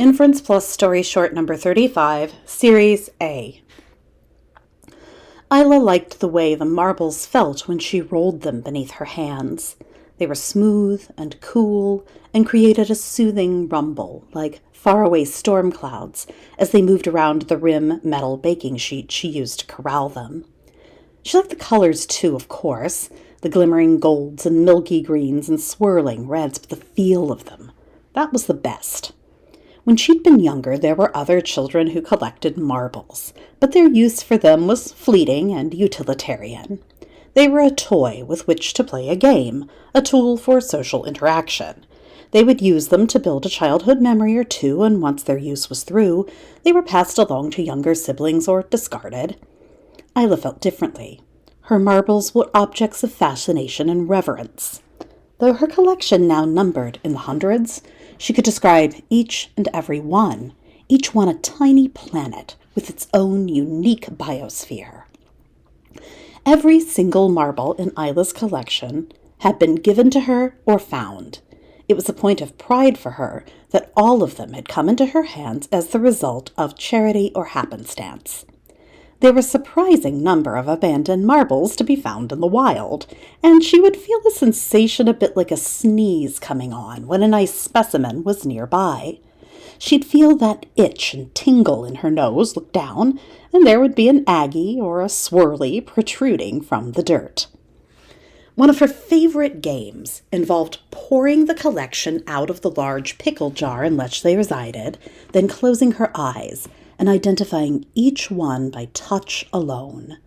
Inference Plus Story Short number 35, Series A. Isla liked the way the marbles felt when she rolled them beneath her hands. They were smooth and cool and created a soothing rumble, like faraway storm clouds, as they moved around the rim metal baking sheet she used to corral them. She liked the colors too, of course, the glimmering golds and milky greens and swirling reds, but the feel of them, that was the best. When she'd been younger, there were other children who collected marbles, but their use for them was fleeting and utilitarian. They were a toy with which to play a game, a tool for social interaction. They would use them to build a childhood memory or two, and once their use was through, they were passed along to younger siblings or discarded. Isla felt differently. Her marbles were objects of fascination and reverence. Though her collection now numbered in the hundreds, she could describe each and every one, each one a tiny planet with its own unique biosphere. Every single marble in Isla's collection had been given to her or found. It was a point of pride for her that all of them had come into her hands as the result of charity or happenstance. There were a surprising number of abandoned marbles to be found in the wild, and she would feel a sensation a bit like a sneeze coming on when a nice specimen was nearby. She'd feel that itch and tingle in her nose, look down, and there would be an Aggie or a Swirly protruding from the dirt. One of her favorite games involved pouring the collection out of the large pickle jar in which they resided, then closing her eyes and identifying each one by touch alone.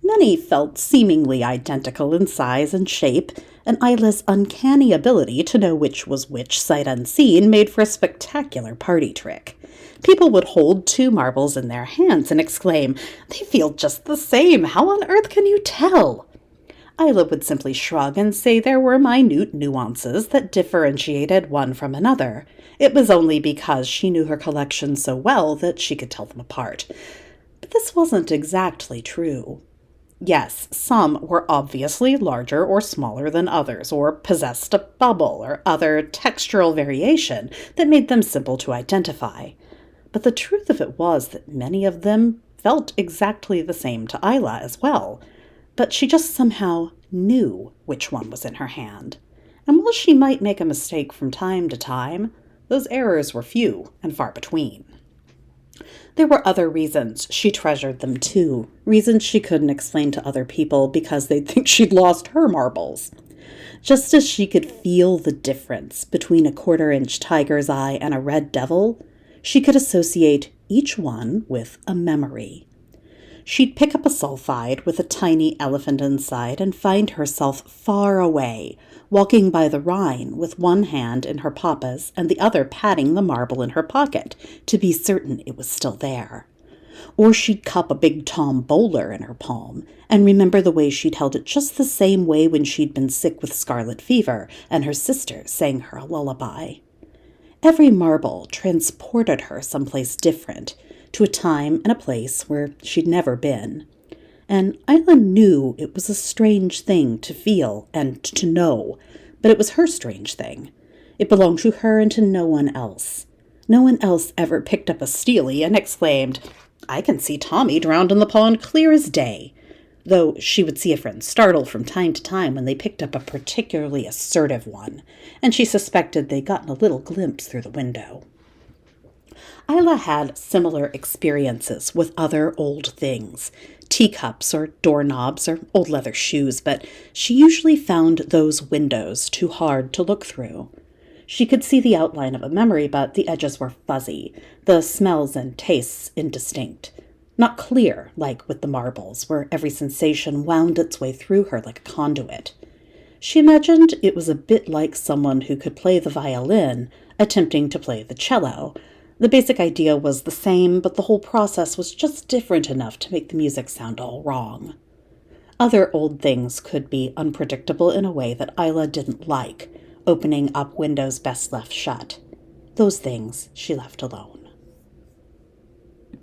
Many felt seemingly identical in size and shape, and Isla's uncanny ability to know which was which sight unseen made for a spectacular party trick. People would hold two marbles in their hands and exclaim, "They feel just the same! How on earth can you tell?" Isla would simply shrug and say there were minute nuances that differentiated one from another. It was only because she knew her collection so well that she could tell them apart. But this wasn't exactly true. Yes, some were obviously larger or smaller than others, or possessed a bubble or other textural variation that made them simple to identify. But the truth of it was that many of them felt exactly the same to Isla as well. But she just somehow knew which one was in her hand. And while she might make a mistake from time to time, those errors were few and far between. There were other reasons she treasured them too, reasons she couldn't explain to other people because they'd think she'd lost her marbles. Just as she could feel the difference between a quarter-inch tiger's eye and a red devil, she could associate each one with a memory. She'd pick up a sulfide with a tiny elephant inside and find herself far away, walking by the Rhine with one hand in her papa's and the other patting the marble in her pocket to be certain it was still there. Or she'd cup a big Tom bowler in her palm and remember the way she'd held it just the same way when she'd been sick with scarlet fever and her sister sang her a lullaby. Every marble transported her someplace different, to a time and a place where she'd never been. And Isla knew it was a strange thing to feel and to know, but it was her strange thing. It belonged to her and to no one else. No one else ever picked up a steely and exclaimed, "I can see Tommy drowned in the pond clear as day," though she would see a friend startle from time to time when they picked up a particularly assertive one, and she suspected they'd gotten a little glimpse through the window. Isla had similar experiences with other old things, teacups or doorknobs or old leather shoes, but she usually found those windows too hard to look through. She could see the outline of a memory, but the edges were fuzzy, the smells and tastes indistinct. Not clear, like with the marbles, where every sensation wound its way through her like a conduit. She imagined it was a bit like someone who could play the violin attempting to play the cello. The basic idea was the same, but the whole process was just different enough to make the music sound all wrong. Other old things could be unpredictable in a way that Isla didn't like, opening up windows best left shut. Those things she left alone.